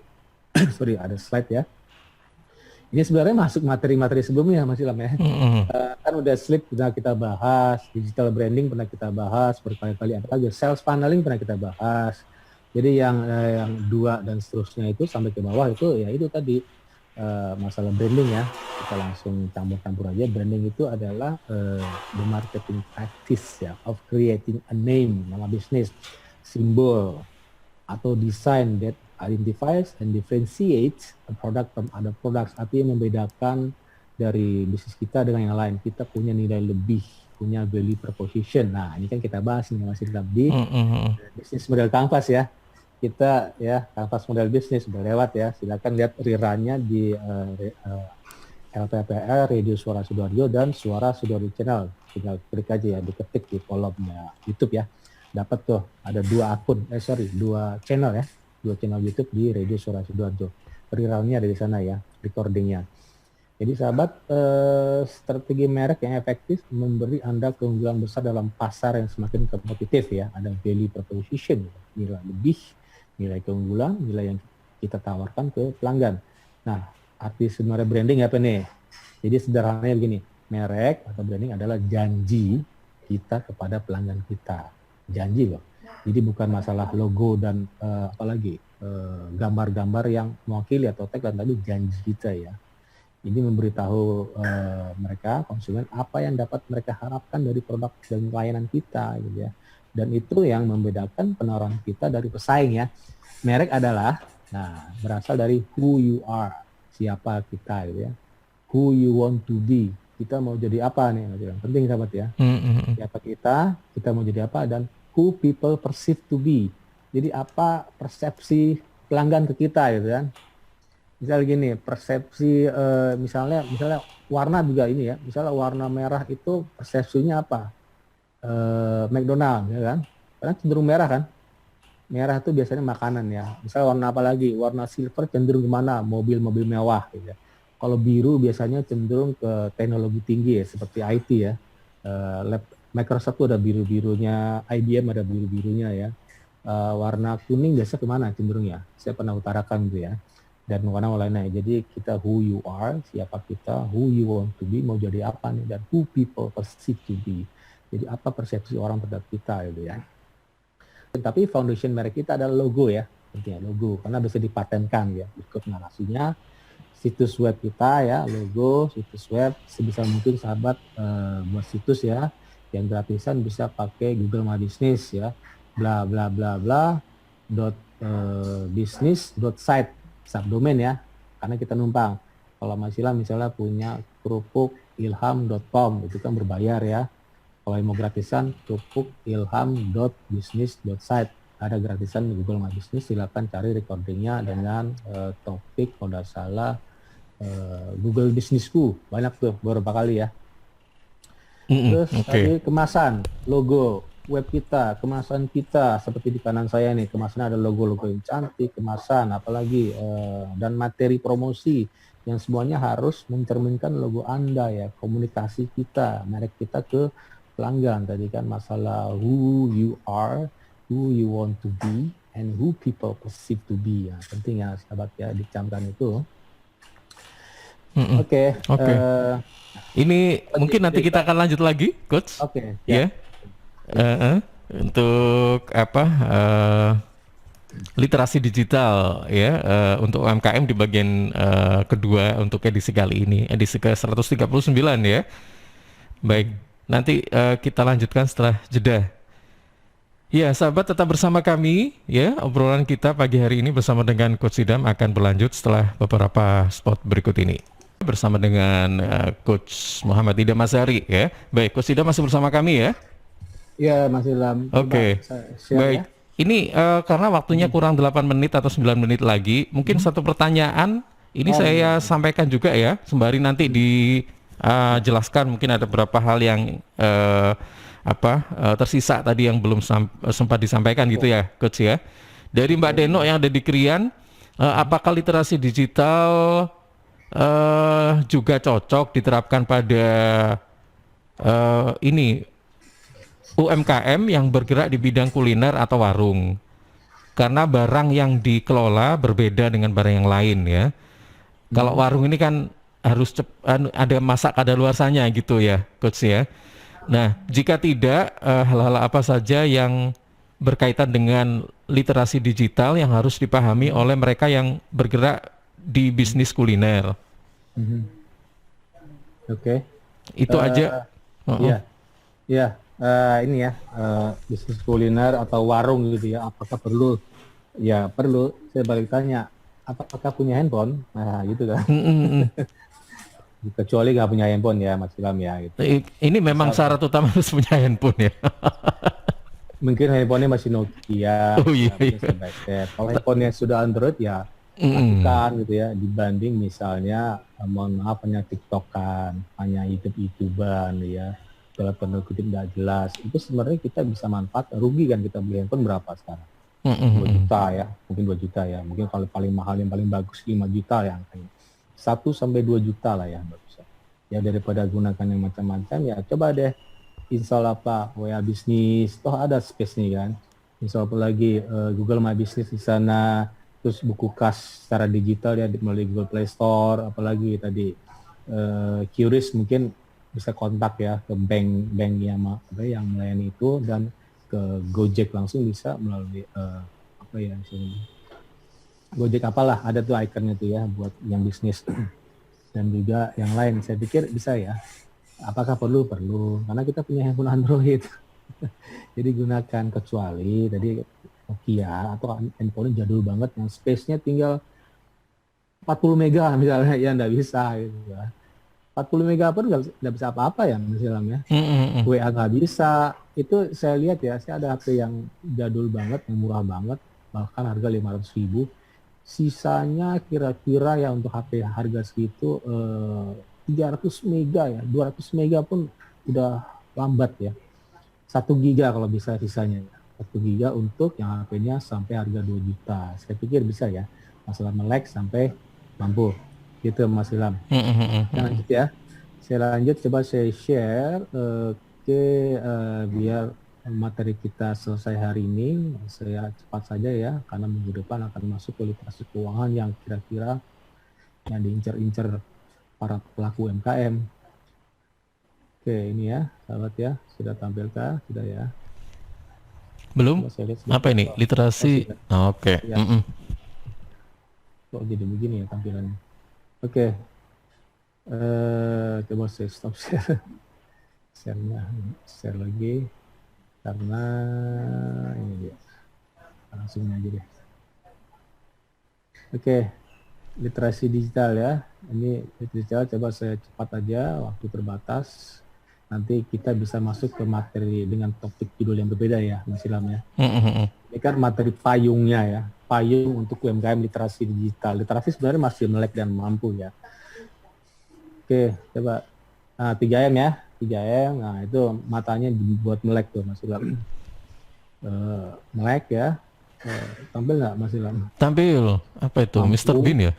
sorry ada slide ya. Ini sebenarnya masuk materi-materi sebelumnya Mas Ilham ya. Kan udah slip pernah kita bahas, digital branding pernah kita bahas berkali-kali, apa lagi sales funneling pernah kita bahas. Jadi yang 2 dan seterusnya itu sampai ke bawah itu ya itu tadi masalah branding ya. Kita langsung campur-campur aja. Branding itu adalah the marketing practice ya of creating a name, nama bisnis, simbol atau design that identifies and differentiates a product from other products. Artinya membedakan dari bisnis kita dengan yang lain. Kita punya nilai lebih, punya value proposition. Nah, ini kan kita bahas nih masih di bisnis model Canvas ya. Kita ya Canvas model bisnis udah lewat ya. Silakan lihat rerunnya di LPPR, Radio Suara Sidoarjo dan Suara Sidoarjo Channel. Tinggal klik aja ya, diketik di kolomnya YouTube ya. Dapat tuh ada 2 akun, 2 channel ya. 2 channel YouTube di Radio Suara Sidoarjo. Rerunnya ada di sana ya, recordingnya. Jadi sahabat, strategi merek yang efektif memberi Anda keunggulan besar dalam pasar yang semakin kompetitif ya. Ada value proposition, nilai lebih, nilai keunggulan, nilai yang kita tawarkan ke pelanggan. Nah, arti sebenarnya branding apa nih? Jadi sederhananya begini, merek atau branding adalah janji kita kepada pelanggan kita. Janji loh. Jadi bukan masalah logo dan apalagi gambar-gambar yang mewakili atau tagline, tapi janji kita ya. Ini memberitahu mereka, konsumen, apa yang dapat mereka harapkan dari produk dan layanan kita gitu ya. Dan itu yang membedakan penawaran kita dari pesaing ya. Merek adalah berasal dari who you are, siapa kita gitu ya. Who you want to be, kita mau jadi apa nih, penting sahabat ya. Siapa kita mau jadi apa, dan who people perceive to be. Jadi apa persepsi pelanggan ke kita gitu kan. Misal gini, persepsi misalnya warna juga ini ya. Misalnya warna merah itu persepsinya apa? McDonald ya kan. Karena cenderung merah kan. Merah itu biasanya makanan ya. Misalnya warna apa lagi? Warna silver cenderung kemana? Mobil-mobil mewah gitu ya. Kalau biru biasanya cenderung ke teknologi tinggi ya, seperti IT ya. Microsoft tuh ada biru-birunya, IBM ada biru-birunya ya. Warna kuning biasa kemana cenderungnya? Saya pernah utarakan gitu ya. Dan warna lainnya. Jadi kita who you are, siapa kita, who you want to be, mau jadi apa nih, dan who people perceive to be. Jadi apa persepsi orang terhadap kita gitu ya. Tapi foundation merek kita adalah logo ya, pentingnya logo karena bisa dipatenkan ya. Ikut narasinya, situs web kita ya, logo situs web, sebisa mungkin sahabat buat situs ya, yang gratisan bisa pakai Google My Business ya, bla bla bla bla .business.site subdomain ya, karena kita numpang. Kalau misalnya punya kerupuk ilham.com itu kan berbayar ya. Kalau mau gratisan kerupuk ilham.business.site ada gratisan di Google My Business, silakan cari recordingnya dengan topik kalau tidak salah Google Businessku, banyak tuh beberapa kali ya. Terus tadi kemasan, logo web kita, kemasan kita seperti di kanan saya nih, kemasannya ada logo-logo yang cantik, kemasan apalagi dan materi promosi yang semuanya harus mencerminkan logo Anda ya, komunikasi kita, merek kita ke pelanggan. Tadi kan masalah who you are, who you want to be, and who people perceive to be ya, penting ya sahabat ya dicamkan itu. Oke. Ini mungkin nanti kita akan lanjut lagi, Coach. Oke. Ya. untuk apa literasi digital ya untuk UMKM di bagian kedua untuk edisi kali ini, edisi ke 139 ya. Baik, nanti kita lanjutkan setelah jeda. Ya, sahabat tetap bersama kami ya. Obrolan kita pagi hari ini bersama dengan Coach Idam akan berlanjut setelah beberapa spot berikut ini. Bersama dengan Coach Muhammad Idam Azhari ya. Baik, Coach Idam masih bersama kami ya. Ya, masih dalam. Oke. Baik. Ya. Ini karena waktunya kurang 8 menit atau 9 menit lagi, mungkin satu pertanyaan ini saya sampaikan juga ya, sembari nanti dijelaskan mungkin ada beberapa hal yang tersisa tadi yang belum sempat disampaikan gitu ya, Coach ya. Dari Mbak Deno yang ada di Krian, apakah literasi digital juga cocok diterapkan pada ini UMKM yang bergerak di bidang kuliner atau warung? Karena barang yang dikelola berbeda dengan barang yang lain ya. Kalau warung ini kan harus ada masak kadaluarsanya gitu ya, Coach ya. Nah, jika tidak, hal-hal apa saja yang berkaitan dengan literasi digital yang harus dipahami oleh mereka yang bergerak di bisnis kuliner? Oke. Itu aja. Iya, iya. Ini ya, bisnis kuliner atau warung gitu ya, apakah perlu? Ya perlu. Saya balik tanya, apakah punya handphone? Nah, gitu kan. Kecuali nggak punya handphone ya, Mas Ilham ya. Gitu. Ini memang syarat utama harus punya handphone ya. Mungkin handphonenya masih Nokia. Oh iya. Kalau handphonenya sudah Android ya, lakukan gitu ya. Dibanding misalnya, mohon maaf hanya TikTokan, hanya YouTuber ya. Kalau penuh kutip nggak jelas, itu sebenarnya kita bisa manfaat, rugi kan kita beli handphone berapa sekarang? 2 juta ya, mungkin 2 juta ya, mungkin kalau paling mahal yang paling bagus 5 juta ya angkanya. 1-2 juta lah ya, bagus. Ya daripada gunakan yang macam-macam ya coba deh install WA Bisnis, toh ada space nih kan. Install apa lagi Google My Business di sana, terus buku kas secara digital ya melalui Google Play Store, apalagi tadi QRIS mungkin bisa kontak ya ke bank yang melayani itu, dan ke Gojek langsung bisa melalui Gojek apalah, ada tuh ikonnya tuh ya buat yang bisnis dan juga yang lain. Saya pikir bisa ya. Apakah perlu? Perlu, karena kita punya handphone Android. Jadi gunakan, kecuali tadi Nokia atau handphone jadul banget yang space-nya tinggal 40 mega misalnya, ya nggak bisa gitu ya. 40 mega pun nggak bisa apa-apa ya misalnya. WA nggak bisa. Itu saya lihat ya, saya ada HP yang jadul banget, yang murah banget, bahkan harga 500.000. Sisanya kira-kira ya untuk HP harga segitu 300 mega ya, 200 mega pun udah lambat ya. 1 giga kalau bisa sisanya ya. 1 giga untuk yang HP-nya sampai harga 2 juta. Saya pikir bisa ya. Masalah melek sampai mampu. Gitu Mas Ilham. Kita lanjut ya. Saya lanjut, coba saya share biar materi kita selesai hari ini. Saya cepat saja ya, karena minggu depan akan masuk ke literasi keuangan yang kira-kira yang diincar-incar para pelaku UMKM. Oke, ini ya, sahabat ya, sudah tampilkah? Sudah ya? Belum? Apa ini? Literasi? Oke. Ya. Kok jadi begini ya tampilannya? Oke. Coba saya stop share. Share lagi. Karena ini dia. Langsung aja deh. Oke. Literasi digital ya. Ini digital, coba saya cepat aja, waktu terbatas. Nanti kita bisa masuk ke materi dengan topik judul yang berbeda ya, Mas Ilham ya. Ini kan materi payungnya ya. Payung untuk UMKM literasi digital. Literasi sebenarnya masih melek dan mampu ya. Oke, coba. Nah, 3M ya. 3M, nah itu matanya dibuat melek tuh Mas Ilham. Melek ya. Tampil nggak Mas Ilham? Tampil. Apa itu? Mampu. Mr. Bean ya?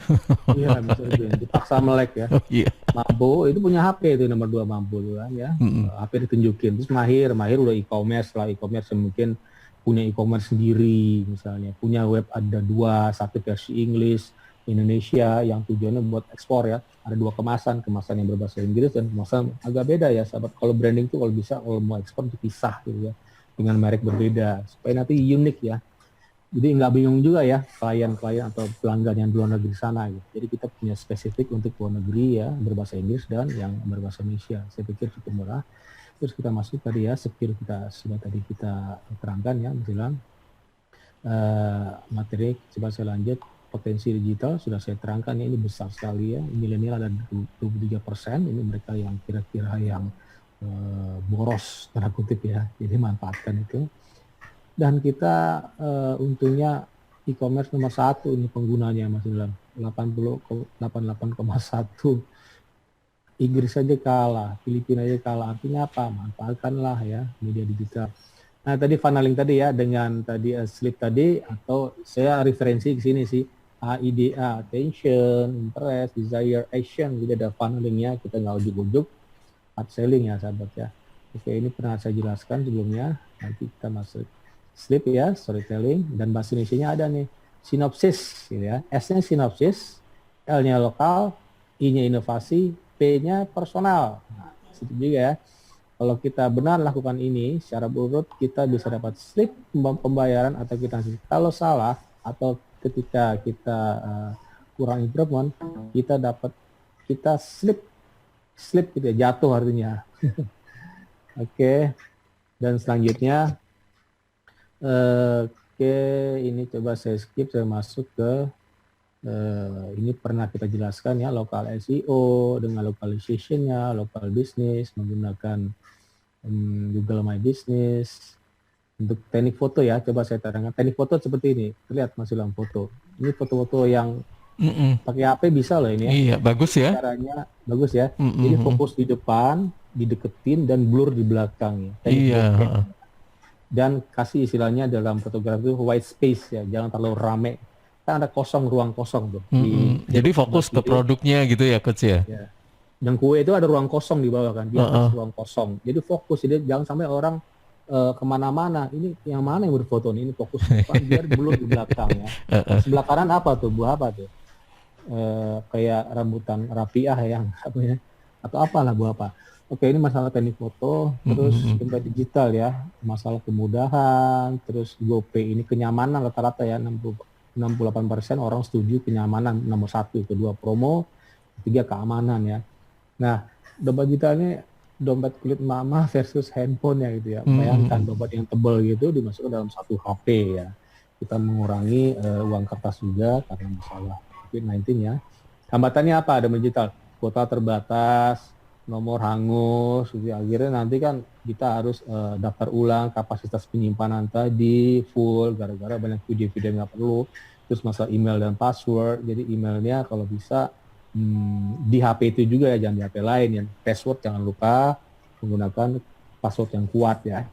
Iya, Mr. Bean. Dipaksa melek ya. Oh, iya. Mampu, itu punya HP itu nomor 2 mampu tuh kan ya. HP ditunjukin. Terus Mahir udah e-commerce lah. E-commerce mungkin punya e-commerce sendiri misalnya. Punya web ada 2, satu versi English, Indonesia yang tujuannya buat ekspor ya. Ada 2 kemasan yang berbahasa Inggris dan kemasan agak beda ya sahabat. Kalau branding tuh kalau bisa, kalau mau ekspor dipisah gitu ya. dengan merek berbeda supaya nanti unik ya. Jadi nggak bingung juga ya klien-klien atau pelanggan yang di luar negeri sana gitu. Jadi kita punya spesifik untuk luar negeri ya berbahasa Inggris dan yang berbahasa Indonesia. Saya pikir cukup murah. Terus kita masuk tadi ya skill kita sudah tadi kita terangkan ya misalnya materi. Coba saya lanjut, potensi digital sudah saya terangkan ya, ini besar sekali ya. Milenial ada 23%, ini mereka yang kira-kira yang boros tanda kutip ya. Jadi manfaatkan itu. Dan kita untungnya e-commerce nomor 1 ini penggunanya Mas Ilham, 88,1. Inggris saja kalah, Filipina aja kalah. Artinya apa? Manfaatkanlah ya media digital. Nah tadi funneling tadi ya dengan tadi sleep tadi, atau saya referensi ke sini sih, AIDA, attention, interest, desire, action. Jadi ada funnelingnya, kita nggak ujuk-ujuk, hard selling ya sahabat ya. Oke, ini pernah saya jelaskan sebelumnya. Nanti kita masuk sleep ya, storytelling, dan bahasa Indonesia-nya ada nih, sinopsis gitu ya. S-nya sinopsis, L-nya lokal, I-nya inovasi, P-nya personal. Nah, situ juga ya. Kalau kita benar lakukan ini secara berurut, kita bisa dapat slip pembayaran atau kita. Kalau salah atau ketika kita kurang improvement, kita slip gitu ya, jatuh artinya. Oke. Dan selanjutnya ini coba saya skip, saya masuk ke ini pernah kita jelaskan ya, local SEO dengan localization-nya, local business menggunakan Google My Business. Untuk teknik foto ya, coba saya terangkan. Teknik foto seperti ini, terlihat Mas Ilham foto. Ini foto-foto yang pakai HP bisa loh ini ya. Iya, bagus ya. Caranya bagus ya. Jadi fokus di depan, dideketin, dan blur di belakang. Iya. Dan kasih istilahnya dalam fotografi white space ya, jangan terlalu rame. Kan ada ruang kosong tuh. Jadi fokus ke produknya gitu ya Coach ya? Ya. Dan kue itu ada ruang kosong di bawah kan, di atas ruang kosong. Jadi fokus, jadi jangan sampai orang kemana-mana. Ini yang mana yang berfoto nih? Ini fokus depan, biar blur di belakang ya. Sebelah kanan apa tuh? Buah apa tuh? Kayak rambutan rapiah yang apa ya? Atau apalah buah apa? Oke, ini masalah teknik foto, terus dompet digital ya, masalah kemudahan, terus GoPay ini kenyamanan rata-rata ya, 68% orang setuju kenyamanan nomor 1, kedua promo, ketiga keamanan ya. Nah, dompet digital ini dompet kulit mama versus handphone ya gitu ya. Bayangkan dompet yang tebal gitu dimasukkan dalam satu HP ya. Kita mengurangi uang kertas juga karena masalah COVID-19 ya. Hambatannya apa dompet digital? Kuota terbatas, nomor hangus, gitu. Akhirnya nanti kan kita harus daftar ulang kapasitas penyimpanan tadi full gara-gara banyak video-video nggak perlu. Terus masalah email dan password, jadi emailnya kalau bisa di HP itu juga ya, jangan di HP lain ya. Password jangan lupa menggunakan password yang kuat ya.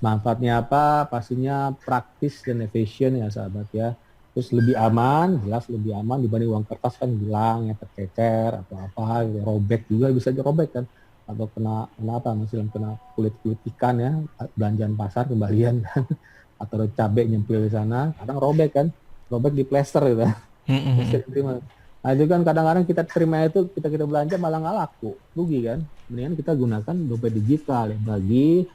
Manfaatnya apa? Pastinya praktis dan efisien ya sahabat ya. Terus lebih aman, jelas lebih aman dibanding uang kertas kan hilang ya, tercecer atau apa, ya, robek juga bisa dirobek kan, atau kena apa masih kena kulit ikan ya, belanjaan pasar kembalian kan, atau cabai nyempil di sana, kadang robek kan, robek di plester gitu. Nah itu kan kadang-kadang kita terima itu kita belanja malah nggak laku, rugi kan, mendingan kita gunakan dompet digital ya bagi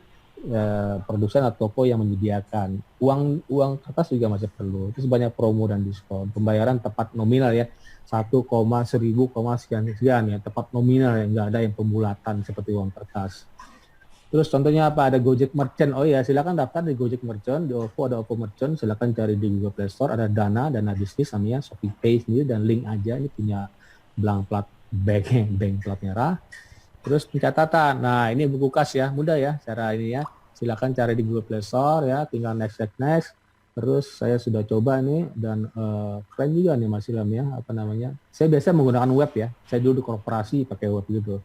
produsen atau toko yang menyediakan. Uang kertas juga masih perlu. Itu banyak promo dan diskon. Pembayaran tepat nominal ya, 1,1000, sekian ya, tepat nominal ya, nggak ada yang pembulatan seperti uang kertas. Terus contohnya apa? Ada Gojek Merchant. Oh ya, silakan daftar di Gojek Merchant, di OVO ada OVO Merchant, silakan cari di Google Play Store, ada Dana bisnis namanya, Shopee Pay sendiri, dan link aja, ini punya belang plat bank plat merah. Terus pencatatan. Nah, ini buku kas ya, mudah ya cara ini ya. Silakan cari di Google Play Store ya, tinggal next. Terus saya sudah coba nih dan keren juga nih Mas Ilham ya, apa namanya? Saya biasa menggunakan web ya. Saya dulu di korporasi pakai web gitu.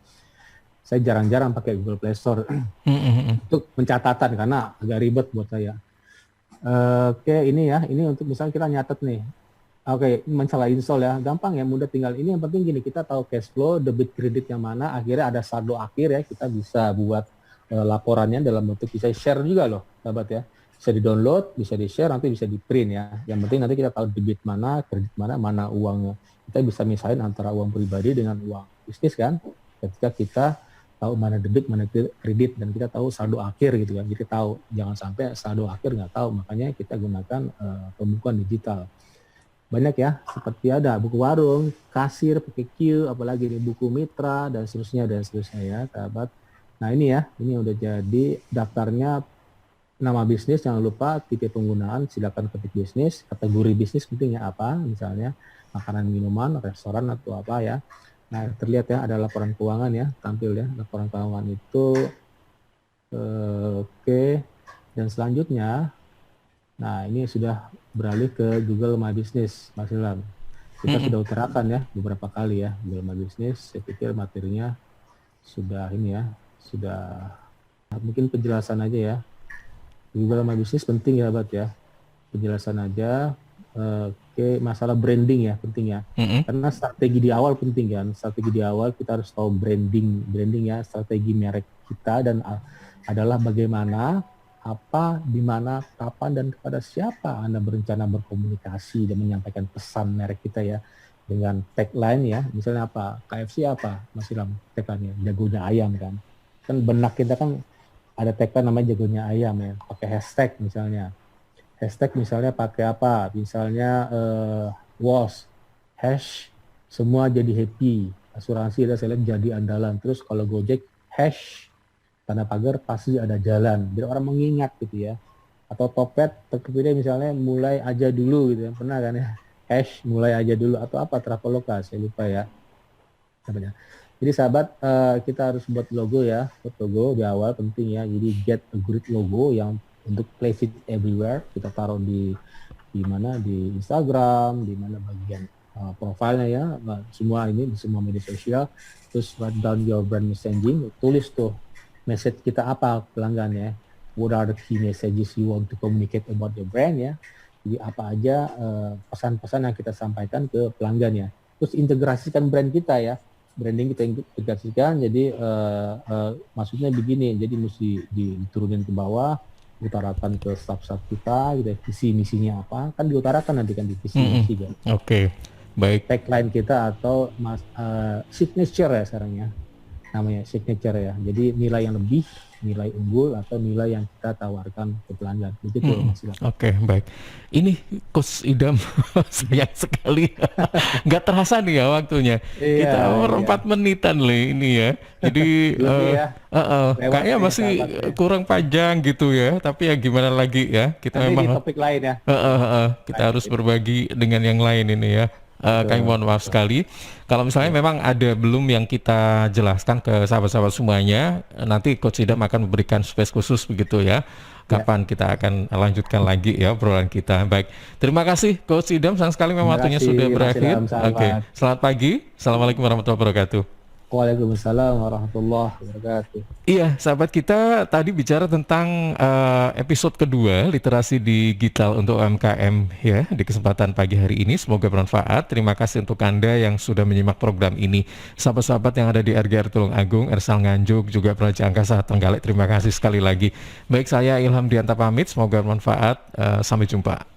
Saya jarang-jarang pakai Google Play Store untuk pencatatan karena agak ribet buat saya. Oke, ini ya, ini untuk misalnya kita nyatet nih. Oke, masalah install ya, gampang ya, mudah, tinggal ini yang penting gini, kita tahu cash flow, debit kredit yang mana, akhirnya ada saldo akhir ya, kita bisa buat laporannya dalam bentuk, bisa share juga loh, sahabat ya. Bisa di-download, bisa di-share, nanti bisa di-print ya. Yang penting nanti kita tahu debit mana, kredit mana uangnya. Kita bisa misalnya antara uang pribadi dengan uang bisnis kan, ketika kita tahu mana debit, mana kredit, dan kita tahu saldo akhir gitu kan. Jadi tahu, jangan sampai saldo akhir nggak tahu, makanya kita gunakan pembukuan digital. Banyak ya, seperti ada buku warung, kasir pakai Q, apalagi di buku mitra dan seterusnya ya, sahabat. Nah ini ya, ini udah jadi daftarnya. Nama bisnis jangan lupa, tipe penggunaan silakan ketik bisnis, kategori bisnis pentingnya apa, misalnya makanan minuman, restoran atau apa ya. Nah terlihat ya ada laporan keuangan ya, tampil ya laporan keuangan itu. Oke. Dan selanjutnya, nah ini sudah beralih ke Google My Business, Mas Ilham. Kita sudah utarakan ya beberapa kali ya Google My Business. Saya pikir materinya sudah ini ya, sudah mungkin penjelasan aja ya. Google My Business penting ya, Bat ya. Penjelasan aja. Oke, masalah branding ya penting ya. Karena strategi di awal penting kan. Strategi di awal kita harus tahu branding ya, strategi merek kita, dan adalah bagaimana, apa, di mana, kapan, dan kepada siapa Anda berencana berkomunikasi dan menyampaikan pesan merek kita ya. Dengan tagline ya, misalnya apa? KFC apa? Mas Ilham, tagline-nya jagonya ayam kan. Kan benak kita kan ada tagline namanya jagonya ayam ya, pakai hashtag misalnya. Hashtag misalnya pakai apa? Misalnya was, hash, semua jadi happy. Asuransi ada saya lihat jadi andalan. Terus kalau Gojek, hash, tanda pagar pasti ada jalan. Biar orang mengingat gitu ya. Atau Topet, terkepilih misalnya mulai aja dulu gitu ya. Pernah kan ya? Hash, mulai aja dulu. Atau apa? Traveloka, saya lupa ya. Jadi sahabat, kita harus buat logo ya, buat logo di awal penting ya. Jadi get a great logo yang untuk place it everywhere. Kita taruh di mana, di Instagram, di mana bagian profilnya ya, semua ini di semua media sosial. Terus write down your brand messaging, tulis tuh message kita apa pelanggan ya. What are the key messages you want to communicate about your brand ya. Jadi apa aja pesan-pesan yang kita sampaikan ke pelanggan ya. Terus integrasikan brand kita ya. Branding kita integrasikan, jadi maksudnya begini, jadi mesti diturunin ke bawah, utarakan ke staff-staff kita, gitu, visi misinya apa, kan diutarakan nanti kan di visi misi kan. Oke, baik. Tagline kita atau signature ya sekarang ya, namanya signature ya. Jadi nilai yang lebih, nilai unggul atau nilai yang kita tawarkan ke pelanggan. Begitu Mas Ilham. Oke, baik. Ini Coach Idam sayang sekali. Nggak terasa nih ya waktunya. Kita 4 menitan loh ini ya. Jadi kayaknya masih kurang panjang gitu ya. Tapi ya gimana lagi ya. Kita nanti memang di topik lain ya. Kita harus berbagi dengan yang lain ini ya. Kami mohon maaf sekali kalau misalnya memang ada belum yang kita jelaskan ke sahabat-sahabat semuanya, nanti Coach Idam akan memberikan space khusus begitu ya, kapan kita akan lanjutkan lagi ya obrolan kita. Baik, terima kasih Coach Idam, sayang sekali memang waktunya sudah berakhir. Oke, selamat pagi, assalamualaikum warahmatullahi wabarakatuh. Waalaikumsalam warahmatullahi wabarakatuh. Iya, sahabat kita tadi bicara tentang episode kedua literasi digital untuk UMKM ya di kesempatan pagi hari ini. Semoga bermanfaat. Terima kasih untuk Anda yang sudah menyimak program ini. Sahabat-sahabat yang ada di RGR Tulungagung, Ersal Nganjuk, juga Praja Angkasa Trenggalek, terima kasih sekali lagi. Baik, saya Ilham Dianta pamit. Semoga bermanfaat. Sampai jumpa.